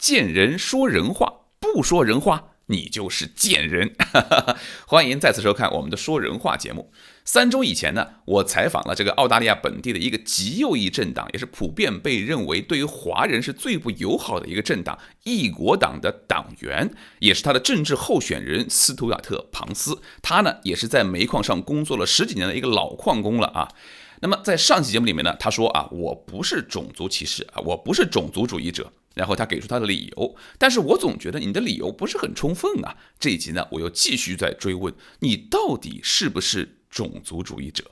见人说人话，不说人话你就是贱人。欢迎再次收看我们的说人话节目。3周以前呢，我采访了这个澳大利亚本地的一个极右翼政党，也是普遍被认为对于华人是最不友好的一个政党——一国党的党员，也是他的政治候选人斯图亚特·庞斯。他呢，也是在煤矿上工作了10几年的一个老矿工了啊。那么在上期节目里面呢，他说啊，我不是种族歧视啊，我不是种族主义者。然后他给出他的理由，但是我总觉得你的理由不是很充分啊。这一集呢，我又继续在追问你到底是不是种族主义者。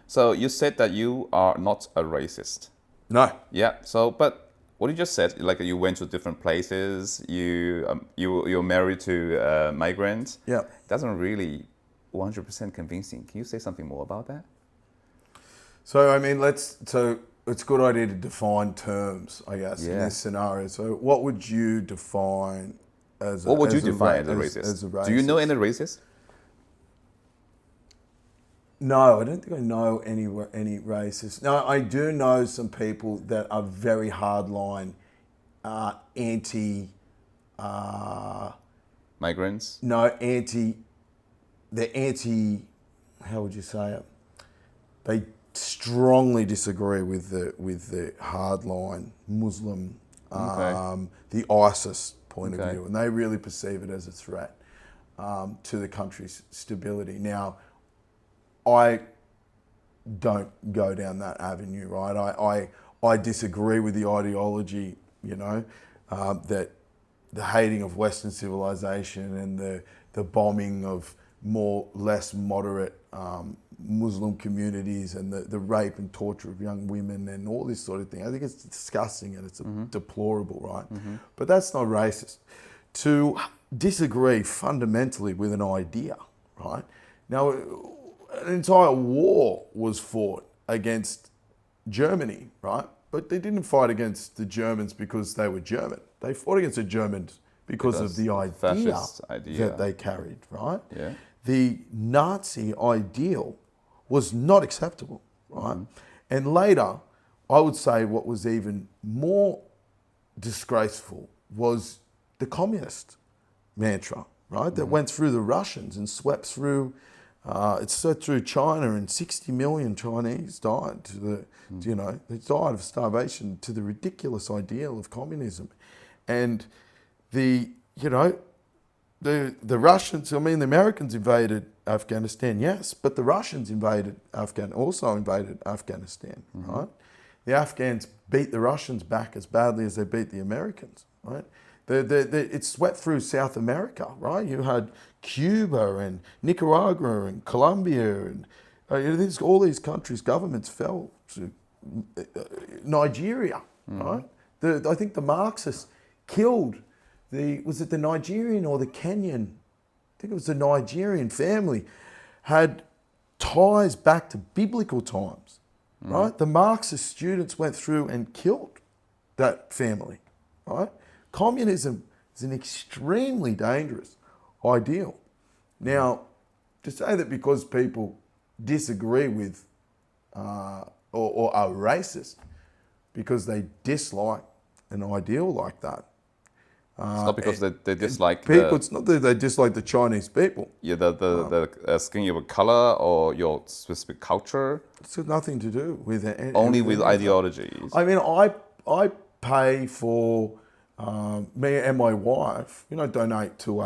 So you said that you are not a racist. No. Yeah. So, but what you just said, like you went to different places, you're married to migrants. Yeah. Doesn't really 100% convincing. Can you say something more about that? So I mean, it's a good idea to define terms, I guess, in this scenario. So what would you define as a racist? Do you know any racist? No, I don't think I know any racists. No, I do know some people that are very hardline, anti... Migrants? No, they're anti... How would you say it? They strongly disagree with the hardline Muslim, the ISIS point of view, and they really perceive it as a threat to the country's stability. Now, I don't go down that avenue, right? I disagree with the ideology, that the hating of Western civilization and the bombing of less moderate Muslim communities and the rape and torture of young women and all this sort of thing. I think it's disgusting and it's deplorable, right? But that's not racist. To disagree fundamentally with an idea, right? Now, an entire war was fought against Germany, right? But they didn't fight against the Germans because they were German. They fought against the Germans because of the idea that they carried, right? Yeah. The Nazi ideal was not acceptable, right? And later, I would say what was even more disgraceful was the communist mantra, right? That went through the Russians and swept through, it swept through China, and 60 million Chinese died they died of starvation to the ridiculous ideal of communism. And the Russians, I mean, the Americans invaded Afghanistan, yes, but the Russians also invaded Afghanistan, right? The Afghans beat the Russians back as badly as they beat the Americans, right? It swept through South America, right? You had Cuba and Nicaragua and Colombia and all these countries' governments fell to Nigeria, right? I think the Marxists killed was it the Nigerian or the Kenyan? I think it was the Nigerian family had ties back to biblical times, right? The Marxist students went through and killed that family, right? Communism is an extremely dangerous ideal. Now, to say that because people disagree with or are racist because they dislike an ideal like that, it's not because they dislike people. It's not that they dislike the Chinese people. Yeah, the skin of color or your specific culture. It's got nothing to do with it. Only with ideologies. I mean, I pay for me and my wife. Donate to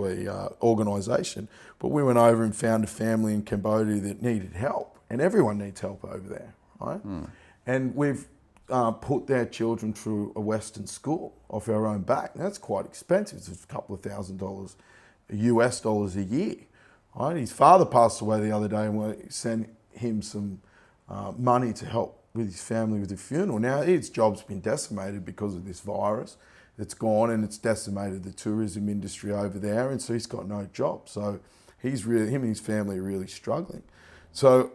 a organisation. But we went over and found a family in Cambodia that needed help, and everyone needs help over there, right? And we've put their children through a Western school off our own back. Now, that's quite expensive. It's a couple of $1,000 US dollars a year. Right? His father passed away the other day, and we sent him some money to help with his family with the funeral. Now, his job's been decimated because of this virus. It's gone, and it's decimated the tourism industry over there, and so he's got no job. So him and his family are really struggling. So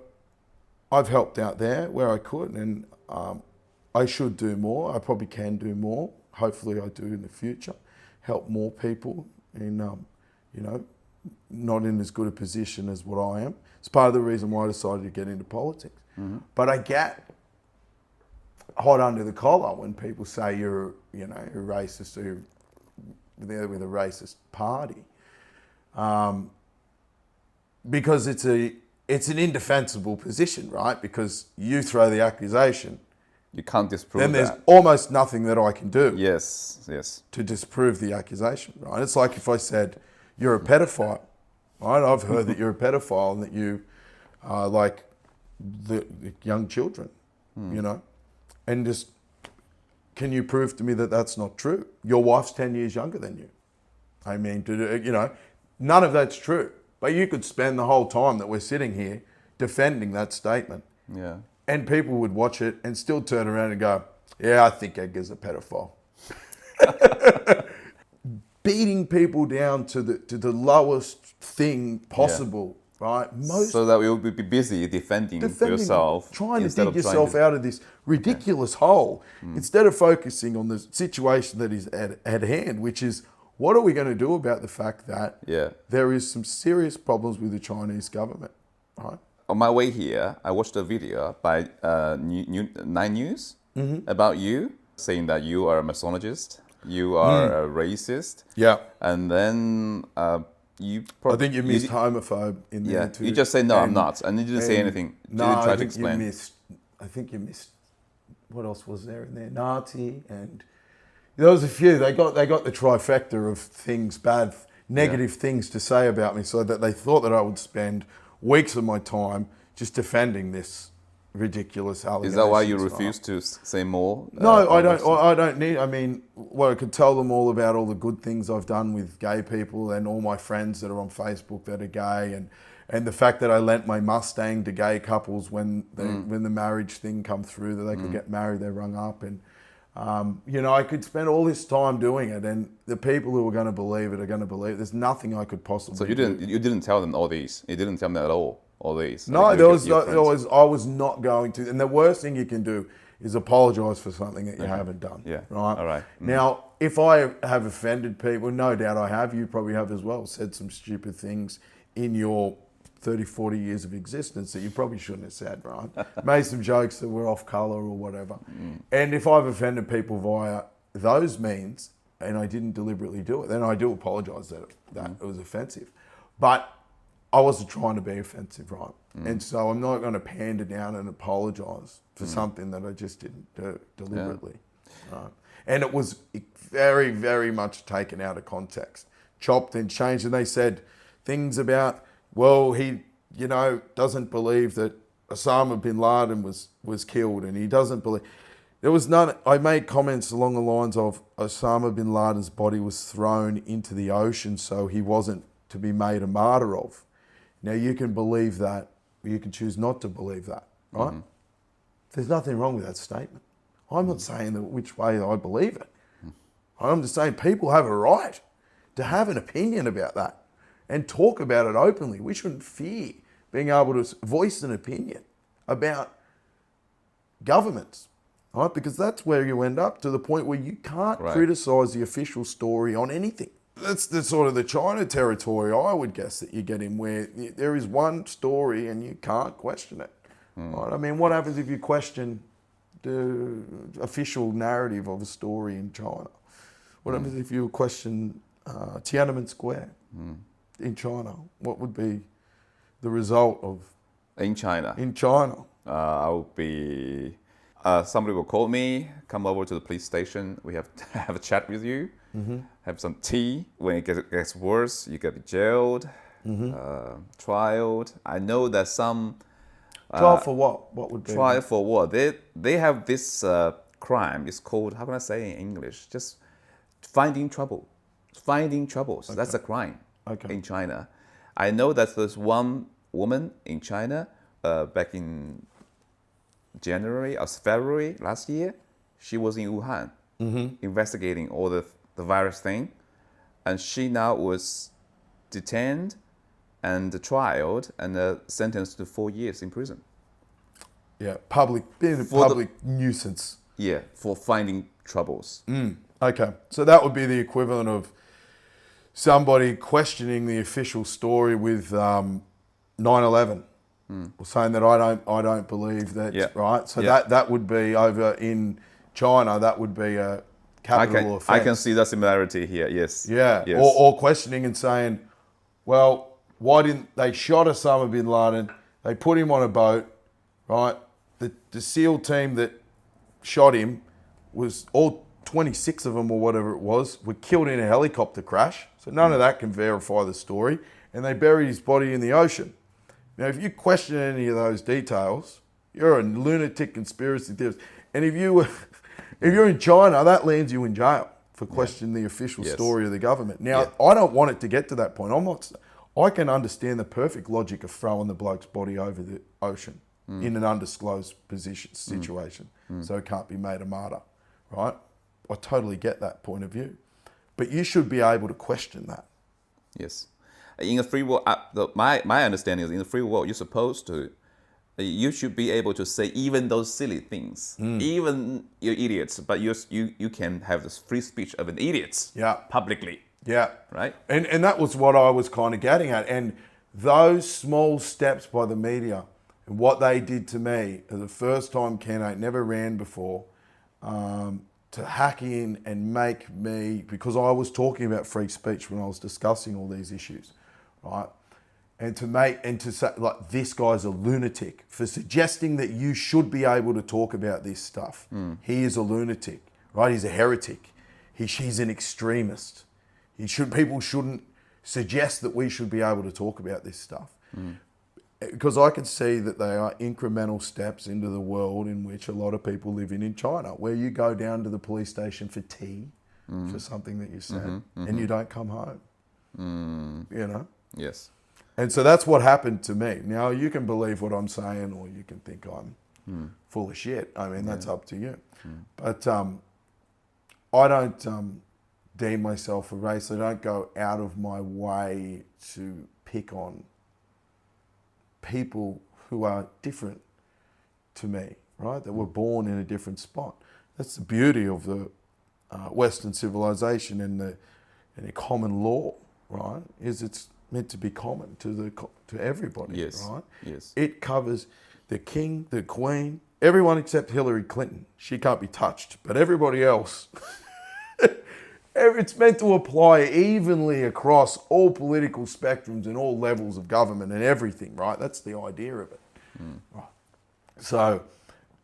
I've helped out there where I could, and I should do more. I probably can do more. Hopefully I do in the future. Help more people in, not in as good a position as what I am. It's part of the reason why I decided to get into politics. But I get hot under the collar when people say you're a racist or you're there with a racist party, because it's an indefensible position, right? Because you throw the accusation, You can't disprove then there's that. almost nothing that I can do Yes. to disprove the accusation, right? It's like if I said you're a pedophile, right? I've heard that you're a pedophile and that you like the young children, and just, can you prove to me that that's not true? Your wife's 10 years younger than you. I mean, none of that's true. But you could spend the whole time that we're sitting here defending that statement. Yeah. And people would watch it and still turn around and go, yeah, I think Edgar's a pedophile. Beating people down to the lowest thing possible, right? So that you'll be busy defending yourself. Trying to dig yourself out of this ridiculous hole, instead of focusing on the situation that is at hand, which is, what are we going to do about the fact that there is some serious problems with the Chinese government, right? On my way here, I watched a video by Nine News about you, saying that you are a misogynist, you are a racist. Yeah. And then you I think you missed homophobe in there too. You just say, no, I'm not. And you didn't say anything. You didn't try to explain. I think you missed, what else was there in there? Nazi, and there was a few. They got the trifecta of things, bad, negative things to say about me, so that they thought that I would spend weeks of my time just defending this ridiculous allegation. Is that why you refuse to say more? No, I don't need. I mean, well, I could tell them all about all the good things I've done with gay people and all my friends that are on Facebook that are gay, and the fact that I lent my Mustang to gay couples when the marriage thing come through, that they could get married, they rung up, and I could spend all this time doing it, and the people who are going to believe it are going to believe it. There's nothing I could possibly. So you didn't tell them all these. You didn't tell them at all these. No, I was not going to. And the worst thing you can do is apologise for something that you haven't done. Yeah. Right. All right. Now, if I have offended people, no doubt I have. You probably have as well. Said some stupid things in your 30, 40 years of existence that you probably shouldn't have said, right? Made some jokes that were off colour or whatever. And if I've offended people via those means and I didn't deliberately do it, then I do apologise that it was offensive. But I wasn't trying to be offensive, right? And so I'm not going to pander down and apologise for something that I just didn't do deliberately. Right? And it was very, very much taken out of context, chopped and changed. And they said things about, well, he, doesn't believe that Osama bin Laden was killed, and he doesn't believe. There was none. I made comments along the lines of Osama bin Laden's body was thrown into the ocean, so he wasn't to be made a martyr of. Now, you can believe that, or you can choose not to believe that, right? There's nothing wrong with that statement. I'm not saying that which way I believe it. I'm just saying people have a right to have an opinion about that and talk about it openly. We shouldn't fear being able to voice an opinion about governments, right? Because that's where you end up, to the point where you can't criticise the official story on anything. That's the sort of the China territory, I would guess, that you get in, where there is one story and you can't question it. Right? I mean, what happens if you question the official narrative of a story in China? What happens if you question Tiananmen Square in China? What would be the result of... In China? In China. I would be... somebody will call me, come over to the police station, we have to have a chat with you, have some tea. When it gets worse, you get jailed, trialed. I know that some... trial for what? What would be... Trial for what? They have this crime, it's called, how can I say in English? Just finding trouble. Finding troubles, that's a crime in China. I know that there's one woman in China back in January or February last year. She was in Wuhan investigating all the virus thing, and she now was detained and trialed and sentenced to 4 years in prison. Yeah, being a public nuisance. Yeah, for finding troubles. Okay, so that would be the equivalent of somebody questioning the official story with 9/11, saying that I don't believe that, right? So that would be over in China. That would be a capital offence. I can see the similarity here. Yes. Yeah. Yes. Or questioning and saying, well, why didn't they shot Osama bin Laden? They put him on a boat, right? The SEAL team that shot him was all 26 of them or whatever it was were killed in a helicopter crash. So none of that can verify the story. And they buried his body in the ocean. Now, if you question any of those details, you're a lunatic conspiracy theorist. And if you're in China, that lands you in jail for questioning the official story of the government. Now, I don't want it to get to that point. I can understand the perfect logic of throwing the bloke's body over the ocean in an undisclosed situation, so it can't be made a martyr, right? I totally get that point of view. But you should be able to question that. Yes. In a free world, my understanding is in the free world, you should be able to say even those silly things, even you're idiots, but you can have this free speech of an idiot publicly. Yeah. Right? And that was what I was kind of getting at. And those small steps by the media and what they did to me, the first time candidate, never ran before, to hack in and make me, because I was talking about free speech when I was discussing all these issues, right? And to say, like, this guy's a lunatic for suggesting that you should be able to talk about this stuff. He is a lunatic, right? He's a heretic. He's an extremist. People shouldn't suggest that we should be able to talk about this stuff. Because I can see that they are incremental steps into the world in which a lot of people live in China, where you go down to the police station for tea, for something that you said, and you don't come home. You know? Yes. And so that's what happened to me. Now, you can believe what I'm saying, or you can think I'm full of shit. I mean, that's up to you. But I don't deem myself a racist. I don't go out of my way to pick on people who are different to me, right? That were born in a different spot. That's the beauty of the Western civilization and the common law, right? Is it's meant to be common to everybody, right? Yes. It covers the king, the queen, everyone except Hillary Clinton. She can't be touched, but everybody else. It's meant to apply evenly across all political spectrums and all levels of government and everything, right? That's the idea of it. Right. So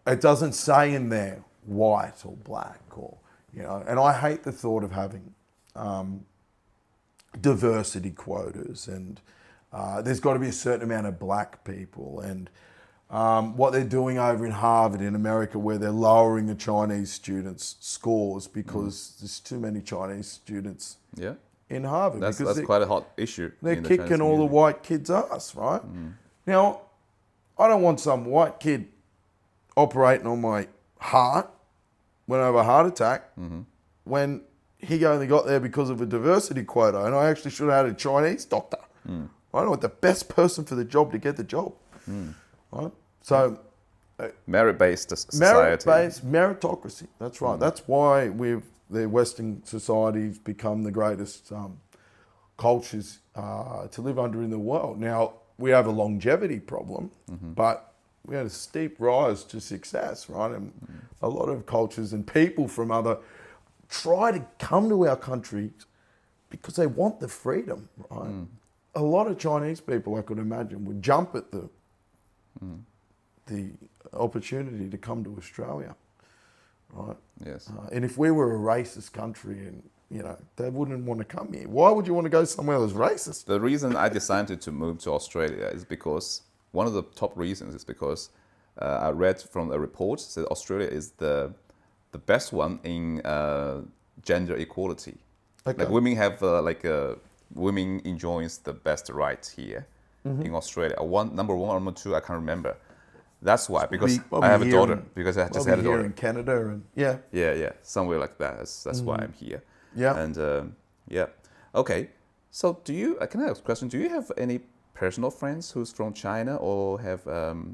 it doesn't say in there white or black or, you know, and I hate the thought of having diversity quotas and there's got to be a certain amount of black people and what they're doing over in Harvard in America where they're lowering the Chinese students' scores because there's too many Chinese students in Harvard. That's quite a hot issue. They're kicking all the white kids' ass, right? Now, I don't want some white kid operating on my heart when I have a heart attack when he only got there because of a diversity quota and I actually should have had a Chinese doctor. I don't want the best person for the job to get the job. Right? So, merit-based society. Merit-based meritocracy. That's right. That's why the Western societies become the greatest cultures to live under in the world. Now we have a longevity problem, but we had a steep rise to success, right? And a lot of cultures and people from other try to come to our country because they want the freedom, right? A lot of Chinese people, I could imagine, would jump at the opportunity to come to Australia, right? Yes. And if we were a racist country and, you know, they wouldn't want to come here. Why would you want to go somewhere that's racist? The reason I decided to move to Australia is because, one of the top reasons is because I read from a report that Australia is the best one in gender equality. Okay. Like women have women enjoys the best rights here in Australia. Number one or number two, I can't remember. That's why, because I have a daughter. Because I just had a daughter. Here in Canada and yeah, somewhere like that. That's why I'm here. Yeah. And okay. So can I ask a question? Do you have any personal friends who's from China or have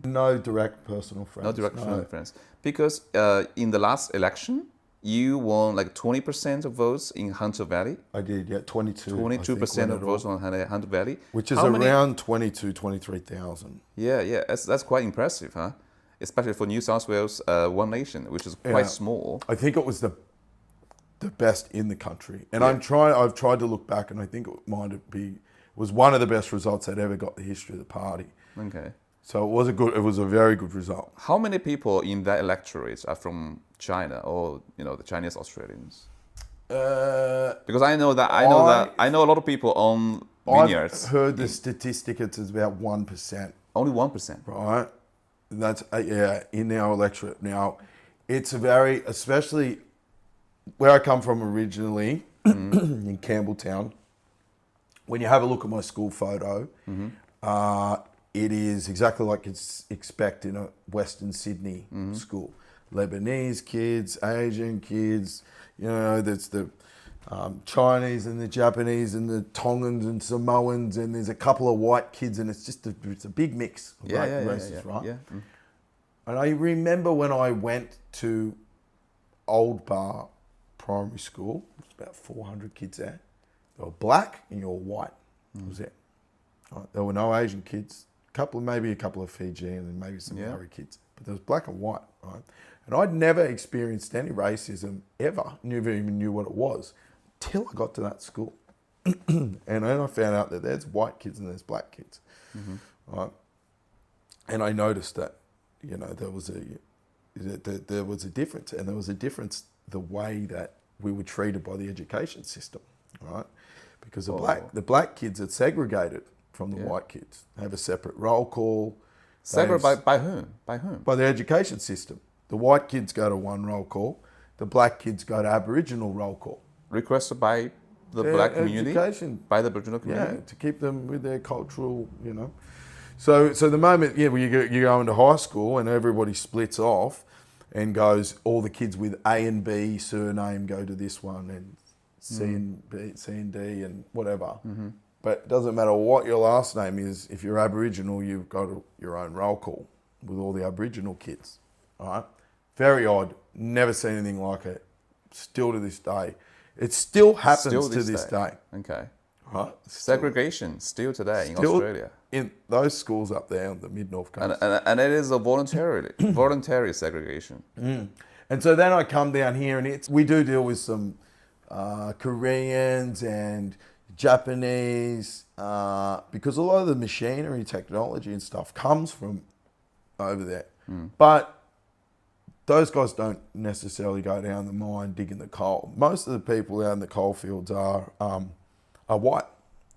no direct personal friends? No direct personal friends. Because in the last election, you won like 20% of votes in Hunter Valley. I did, yeah, 22. 22% of votes on Hunter Valley. Which is around 23,000. Yeah. That's quite impressive, huh? Especially for New South Wales, One Nation, which is quite small. I think it was the best in the country. And I've tried to look back, and I think it was one of the best results I'd ever got in the history of the party. Okay. So it was a very good result. How many people in that electorate are from China or the Chinese Australians? Because I know a lot of people own vineyards. I've heard the statistic, it's about 1%. Only 1%. Right. That's in our electorate. Now, it's especially where I come from originally, in Campbelltown. When you have a look at my school photo, it is exactly like it's expect in a Western Sydney school. Lebanese kids, Asian kids, there's the Chinese and the Japanese and the Tongans and Samoans, and there's a couple of white kids, and it's a big mix of races, right? Yeah. And I remember when I went to Old Bar Primary School, there's about 400 kids there. They were black and you were white. That was it. Right? There were no Asian kids. Maybe a couple of Fijian and maybe some Maori kids. But there was black and white, right? And I'd never experienced any racism ever. Never even knew what it was till I got to that school. And then I found out that there's white kids and there's black kids. Right? And I noticed that, there was a difference. And there was a difference the way that we were treated by the education system, right? Because the black kids are segregated from the white kids. They have a separate roll call. Segregated by whom? By whom? By the education system. The white kids go to one roll call. The black kids go to Aboriginal roll call. Requested by the black community? By the Aboriginal community? Yeah, to keep them with their cultural, So the moment, you go into high school and everybody splits off and goes, all the kids with A and B surname go to this one, and C and D and whatever. But it doesn't matter what your last name is. If you're Aboriginal, you've got your own roll call with all the Aboriginal kids. All right? Very odd. Never seen anything like it. Still to this day. It still happens to this day. Okay. Right? Segregation still today in Australia. In those schools up there on the mid-north coast. And it is a voluntary segregation. And so then I come down here, and we do deal with some Koreans and Japanese, because a lot of the machinery, technology and stuff comes from over there. But those guys don't necessarily go down the mine digging the coal. Most of the people out in the coal fields are white,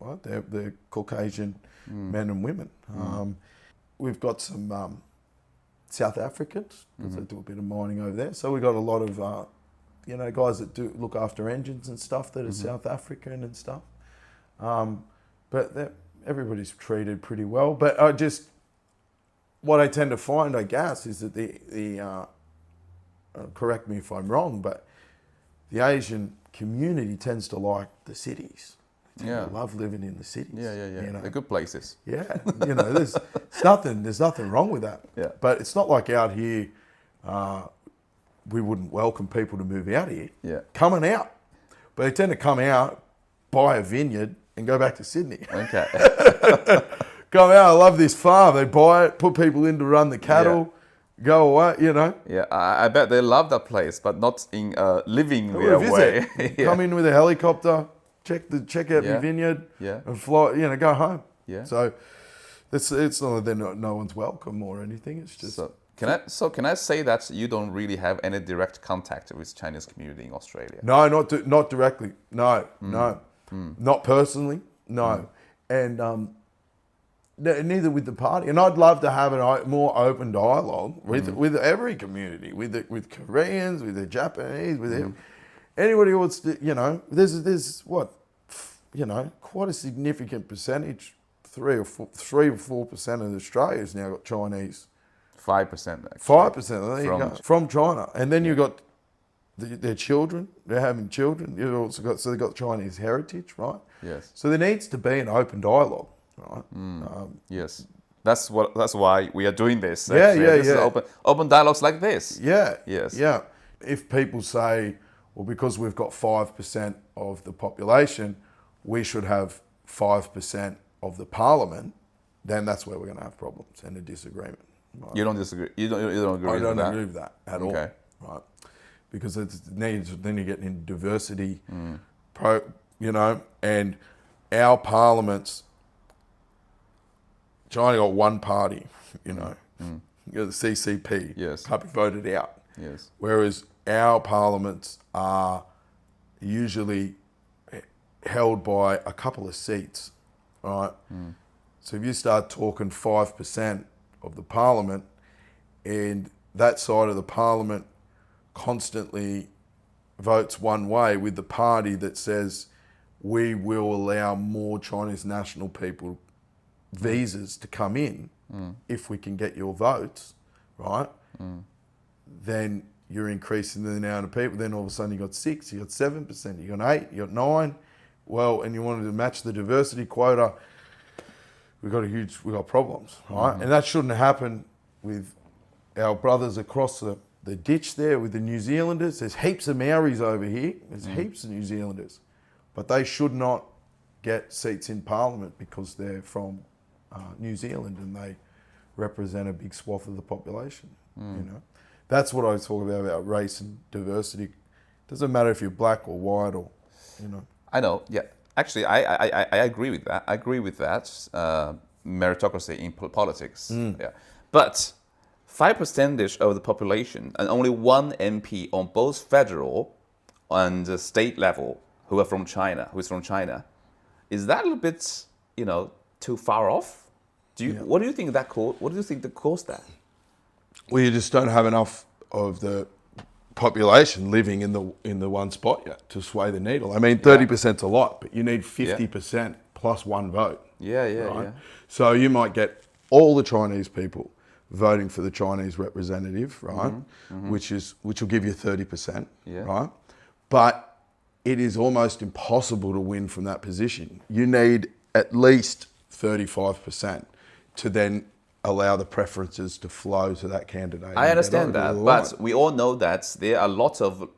right? They're Caucasian men and women. We've got some South Africans, because they do a bit of mining over there. So we've got a lot of guys that do look after engines and stuff that are South African and stuff. But everybody's treated pretty well. But what I tend to find, I guess, is that the correct me if I'm wrong, but the Asian community tends to like the cities. They love living in the cities. Yeah. They're good places. Yeah, there's nothing wrong with that. Yeah. But it's not like out here, we wouldn't welcome people to move out here. Yeah. Coming out. But they tend to come out, buy a vineyard, and go back to Sydney. Okay. Come out, I love this farm. They buy it, put people in to run the cattle, go away, Yeah, I bet they love that place, but not in living their way. Come in with a helicopter, check out your vineyard, and fly, go home. Yeah. So it's not that no one's welcome or anything. It's just. Can I say that you don't really have any direct contact with Chinese community in Australia? No, not directly. No, not personally. No, and neither with the party. And I'd love to have a more open dialogue with every community, with Koreans, with the Japanese, with anybody who wants to. There's what, quite a significant percentage, 3 or 4% of Australia's now got Chinese. 5%. 5%. There you go. From China, and then you've got their children. They're having children. You've also got they've got Chinese heritage, right? Yes. So there needs to be an open dialogue, right? Yes. That's why we are doing this. Yeah. This is open dialogues like this. Yeah. Yes. Yeah. If people say, well, because we've got 5% of the population, we should have 5% of the parliament, then that's where we're going to have problems and a disagreement. Right? You don't disagree? You don't agree I with don't that? agree with that at all. Right? Because then you get into diversity, and our parliaments, China got one party, you got the CCP, Yes. can't be voted out. Yes. Whereas our parliaments are usually held by a couple of seats, right? So if you start talking 5% of the parliament, and that side of the parliament constantly votes one way with the party that says we will allow more Chinese national people visas to come in if we can get your votes, right? Then you're increasing the amount of people. Then all of a sudden you got 6, you got 7%, you got 8, you got 9. Well, and you wanted to match the diversity quota. We got problems, right? And that shouldn't happen with our brothers across the ditch there with the New Zealanders. There's heaps of Maoris over here. There's heaps of New Zealanders, but they should not get seats in Parliament because they're from New Zealand and they represent a big swath of the population. That's what I talk about race and diversity. Doesn't matter if you're black or white or. I know. Yeah. Actually, I agree with that. I agree with that. Meritocracy in politics. Yeah. But 5% of the population and only one MP on both federal and state level who is from China, is that a little bit, too far off? What do you think that caused? What do you think that caused that? Well, you just don't have enough of the population living in the one spot yet to sway the needle. I mean, 30%'s a lot, but you need 50% plus one vote. Yeah. So you might get all the Chinese people voting for the Chinese representative, right? Which will give you 30%, right? But it is almost impossible to win from that position. You need at least 35% to then allow the preferences to flow to that candidate. I understand that, but we all know that there are lots of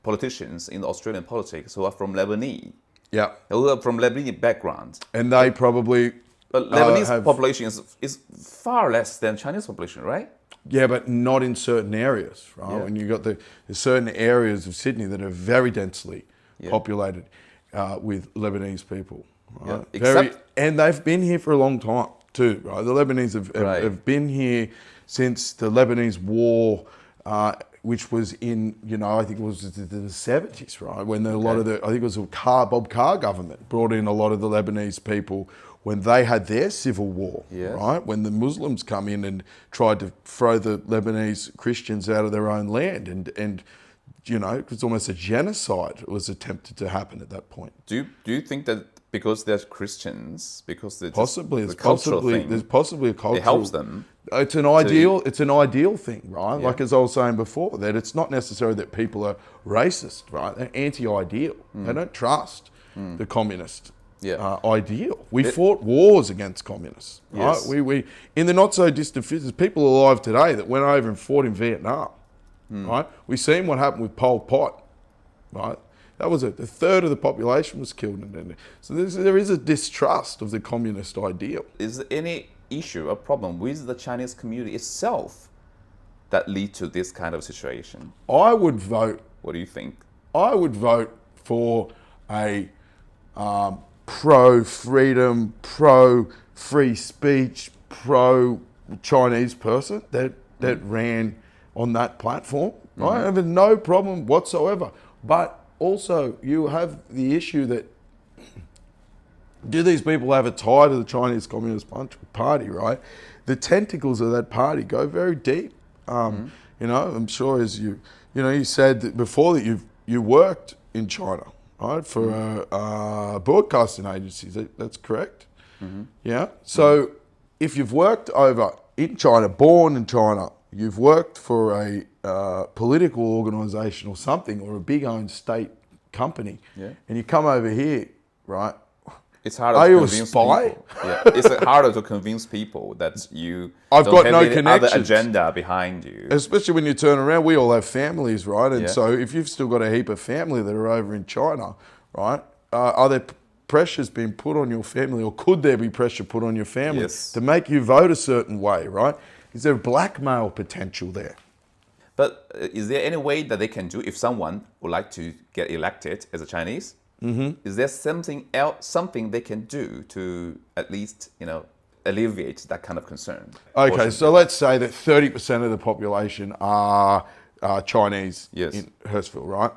politicians in Australian politics who are from Lebanese. Yeah. Who are from Lebanese background. And they probably... But Lebanese population is far less than Chinese population, right? Yeah, but not in certain areas, right? Yeah. When you've got there's certain areas of Sydney that are very densely populated with Lebanese people. Right? Yeah. And they've been here for a long time too, right? The Lebanese have been here since the Lebanese War, which was in, I think it was the 70s, right? When I think it was Bob Carr government brought in a lot of the Lebanese people when they had their civil war, right? When the Muslims come in and tried to throw the Lebanese Christians out of their own land and it was almost a genocide was attempted to happen at that point. Do you think that because they're Christians, because there's there's possibly a cultural... It helps them. It's an ideal thing, right? Yeah. Like as I was saying before, that it's not necessarily that people are racist, right? They're anti-ideal. They don't trust the communist ideal. We fought wars against communists, right? Yes. We in the not so distant future, there's people alive today that went over and fought in Vietnam, right? We've seen what happened with Pol Pot, right? That was a third of the population was killed. So there is a distrust of the communist ideal. Is there any issue, a problem with the Chinese community itself that lead to this kind of situation? I would vote... What do you think? I would vote for a pro-freedom, pro-free speech, pro-Chinese person that ran on that platform. I have no problem whatsoever. But also, you have the issue that do these people have a tie to the Chinese Communist Party, right? The tentacles of that party go very deep. I'm sure as you said that before that you worked in China, right, for a broadcasting agency. That's correct. Yeah. So if you've worked over in China, born in China, you've worked for a political organisation or something, or a big owned state company, and you come over here, right? It's harder Are to you a convince spy? people. Yeah, it's harder to convince people that you I've don't got have no any other connections. agenda behind you. Especially when you turn around, we all have families, right? And Yeah. so if you've still got a heap of family that are over in China, right? Are there pressures being put on your family, or could there be pressure put on your family Yes. to make you vote a certain way, right? Is there blackmail potential there? But is there any way that they can do if someone would like to get elected as a Chinese? Is there something else, something they can do to at least, alleviate that kind of concern? Okay, so let's say that 30% of the population are Chinese Yes. in Hurstville, right?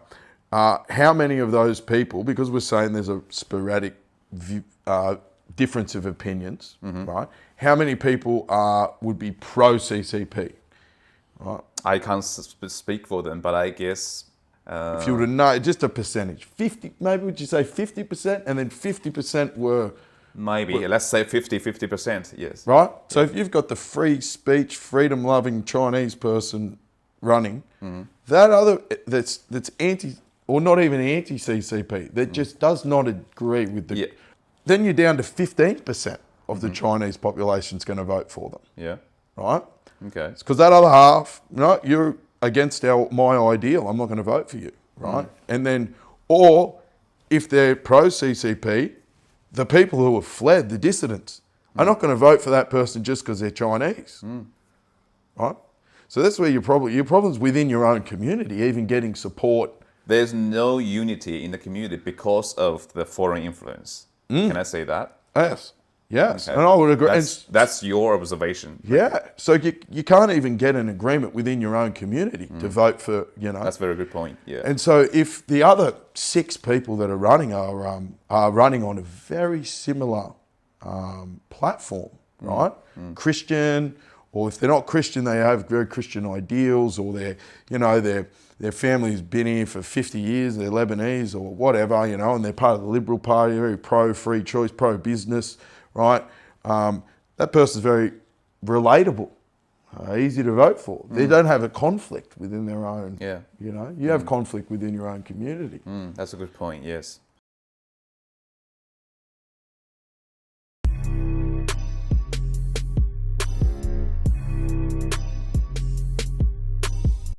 How many of those people, because we're saying there's a sporadic difference of opinions, right? How many people would be pro-CCP, right? I can't speak for them, but I guess... If you were to know, just a percentage, 50, maybe would you say 50%, and then 50% were... Maybe, let's say 50%, yes. Right? So if you've got the free speech, freedom-loving Chinese person running, that other, that's anti, or not even anti-CCP, that just does not agree with the... Yeah. Then you're down to 15% of the Chinese population's going to vote for them, Yeah, right? okay. Because that other half, no, you're against my ideal, I'm not going to vote for you, right? And then, or if they're pro-CCP, the people who have fled, the dissidents, are not going to vote for that person just because they're Chinese, right? So that's where your problem's within your own community, even getting support. There's no unity in the community because of the foreign influence. Can I say that? Yes, Okay. and I would agree. That's your observation. Yeah, so you can't even get an agreement within your own community to vote for, That's a very good point, yeah. And so if the other 6 people that are running are running on a very similar platform, right? Christian, or if they're not Christian, they have very Christian ideals, or their family's been here for 50 years, they're Lebanese or whatever, and they're part of the Liberal Party, very pro-free choice, pro-business, right? That person's very relatable, easy to vote for. They don't have a conflict within their own, Yeah. you have conflict within your own community. That's a good point, yes.